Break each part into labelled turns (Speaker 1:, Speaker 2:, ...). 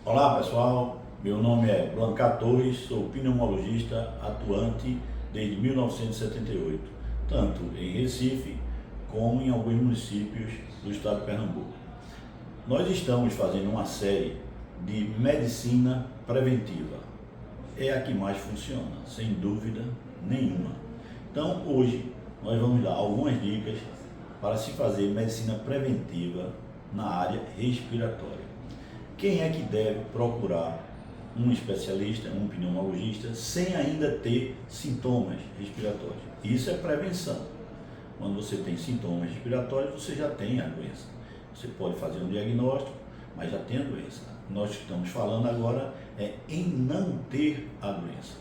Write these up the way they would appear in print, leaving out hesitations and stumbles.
Speaker 1: Olá pessoal, meu nome é Blanca Torres, sou pneumologista atuante desde 1978, tanto em Recife como em alguns municípios do estado de Pernambuco. Nós estamos fazendo uma série de medicina preventiva, é a que mais funciona, sem dúvida nenhuma. Então hoje nós vamos dar algumas dicas para se fazer medicina preventiva na área respiratória. Quem é que deve procurar um especialista, um pneumologista, sem ainda ter sintomas respiratórios? Isso é prevenção. Quando você tem sintomas respiratórios, você já tem a doença. Você pode fazer um diagnóstico, mas já tem a doença. Nós estamos falando agora em não ter a doença.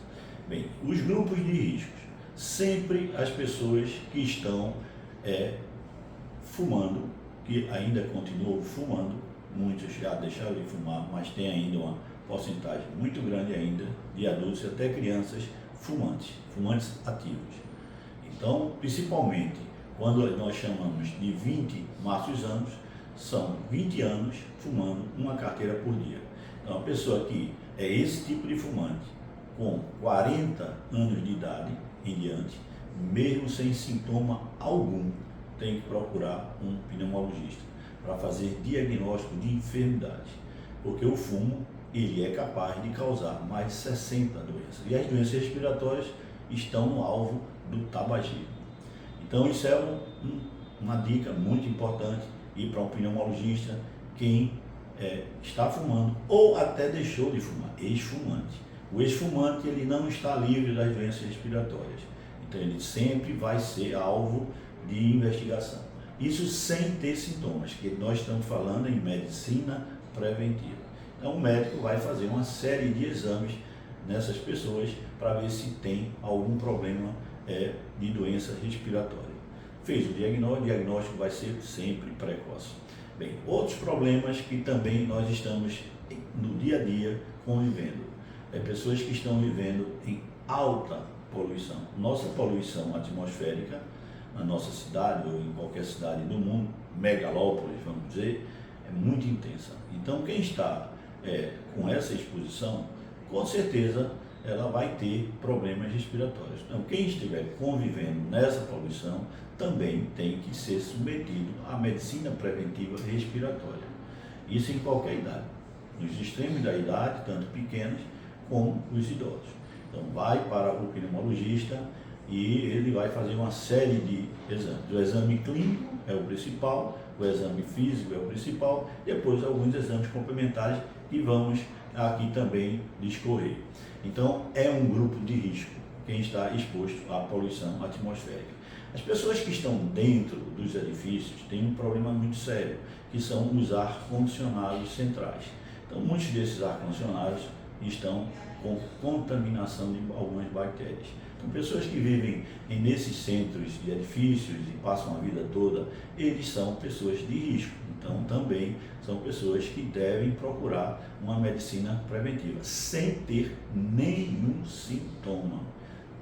Speaker 1: Bem, os grupos de riscos. Sempre as pessoas que estão fumando, que ainda continuam fumando, muitos já deixaram de fumar, mas tem ainda uma porcentagem muito grande ainda de adultos e até crianças fumantes ativos. Então, principalmente quando nós chamamos de 20 máximos anos, são 20 anos fumando uma carteira por dia. Então, a pessoa que é esse tipo de fumante, com 40 anos de idade em diante, mesmo sem sintoma algum, tem que procurar um pneumologista para fazer diagnóstico de enfermidade, porque o fumo ele é capaz de causar mais de 60 doenças, e as doenças respiratórias estão no alvo do tabagismo. Então isso é uma dica muito importante, ir para um pneumologista quem está fumando ou até deixou de fumar, ex-fumante. O ex-fumante ele não está livre das doenças respiratórias, então ele sempre vai ser alvo de investigação. Isso sem ter sintomas, que nós estamos falando em medicina preventiva. Então o médico vai fazer uma série de exames nessas pessoas para ver se tem algum problema de doença respiratória. Fez o diagnóstico vai ser sempre precoce. Bem, outros problemas que também nós estamos no dia a dia convivendo. Pessoas que estão vivendo em alta poluição. Nossa poluição atmosférica na nossa cidade ou em qualquer cidade do mundo, megalópolis, vamos dizer, é muito intensa. Então, quem está com essa exposição, com certeza ela vai ter problemas respiratórios. Então, quem estiver convivendo nessa poluição também tem que ser submetido à medicina preventiva respiratória. Isso em qualquer idade, nos extremos da idade, tanto pequenos como os idosos. Então, vai para o pneumologista e ele vai fazer uma série de exames. O exame clínico é o principal, o exame físico é o principal, depois alguns exames complementares que vamos aqui também discorrer. Então, é um grupo de risco quem está exposto à poluição atmosférica. As pessoas que estão dentro dos edifícios têm um problema muito sério, que são os ar-condicionados centrais. Então, muitos desses ar-condicionados estão com contaminação de algumas bactérias. Então, pessoas que vivem nesses centros de edifícios e passam a vida toda, eles são pessoas de risco. Então, também são pessoas que devem procurar uma medicina preventiva, sem ter nenhum sintoma.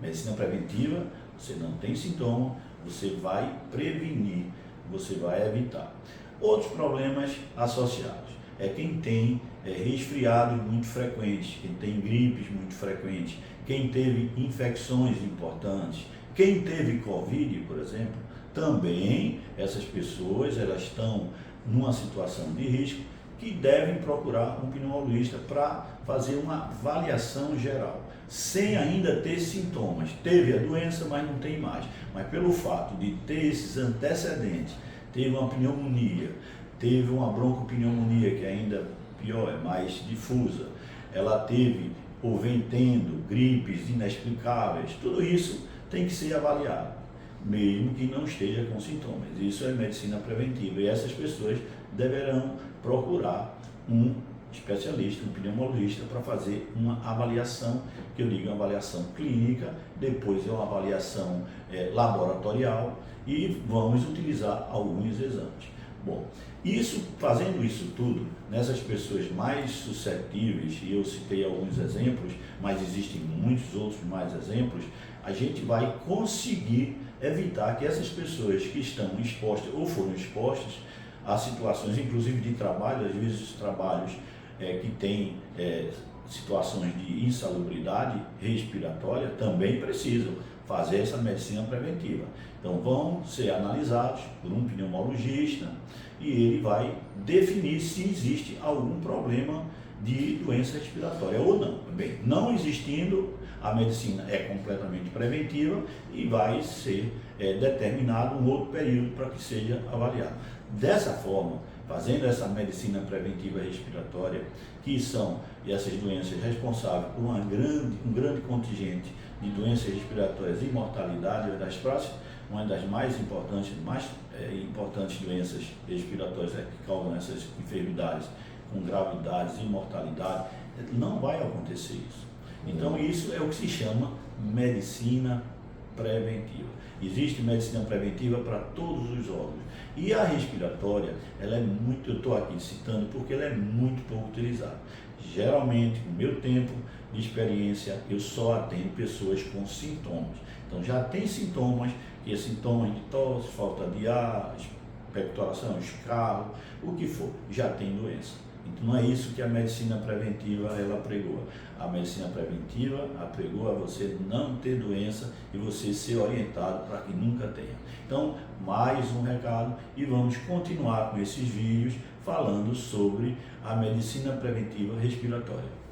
Speaker 1: Medicina preventiva, você não tem sintoma, você vai prevenir, você vai evitar. Outros problemas associados quem tem resfriados muito frequentes, quem tem gripes muito frequentes, quem teve infecções importantes, quem teve Covid, por exemplo, também essas pessoas elas estão numa situação de risco que devem procurar um pneumologista para fazer uma avaliação geral, sem ainda ter sintomas. Teve a doença, mas não tem mais. Mas pelo fato de ter esses antecedentes, teve uma pneumonia, teve uma broncopneumonia, que ainda pior, é mais difusa, ela teve ou vem tendo gripes inexplicáveis, tudo isso tem que ser avaliado, mesmo que não esteja com sintomas. Isso é medicina preventiva e essas pessoas deverão procurar um especialista, um pneumologista, para fazer uma avaliação, que eu digo uma avaliação clínica, depois é uma avaliação laboratorial e vamos utilizar alguns exames. Bom, fazendo isso tudo, nessas pessoas mais suscetíveis, e eu citei alguns exemplos, mas existem muitos outros mais exemplos, a gente vai conseguir evitar que essas pessoas que estão expostas ou foram expostas a situações, inclusive de trabalho, às vezes trabalhos que têm situações de insalubridade respiratória também precisam fazer essa medicina preventiva. Então vão ser analisados por um pneumologista e ele vai definir se existe algum problema de doença respiratória ou não. Bem, não existindo, a medicina é completamente preventiva e vai ser determinado um outro período para que seja avaliado. Dessa forma, fazendo essa medicina preventiva respiratória, que são essas doenças responsáveis por um grande contingente de doenças respiratórias e mortalidade, uma das mais importantes doenças respiratórias que causam essas enfermidades com gravidades e mortalidade, não vai acontecer isso. Então isso é o que se chama medicina preventiva. Existe medicina preventiva para todos os órgãos. E a respiratória, ela é muito, eu estou aqui citando porque ela é muito pouco utilizada. Geralmente, no meu tempo de experiência, eu só atendo pessoas com sintomas. Então já tem sintomas, que é sintomas de tosse, falta de ar, expectoração, escarro, o que for, já tem doença. Então não é isso que a medicina preventiva ela apregoa. A medicina preventiva apregoa você não ter doença e você ser orientado para que nunca tenha. Então, mais um recado e vamos continuar com esses vídeos falando sobre a medicina preventiva respiratória.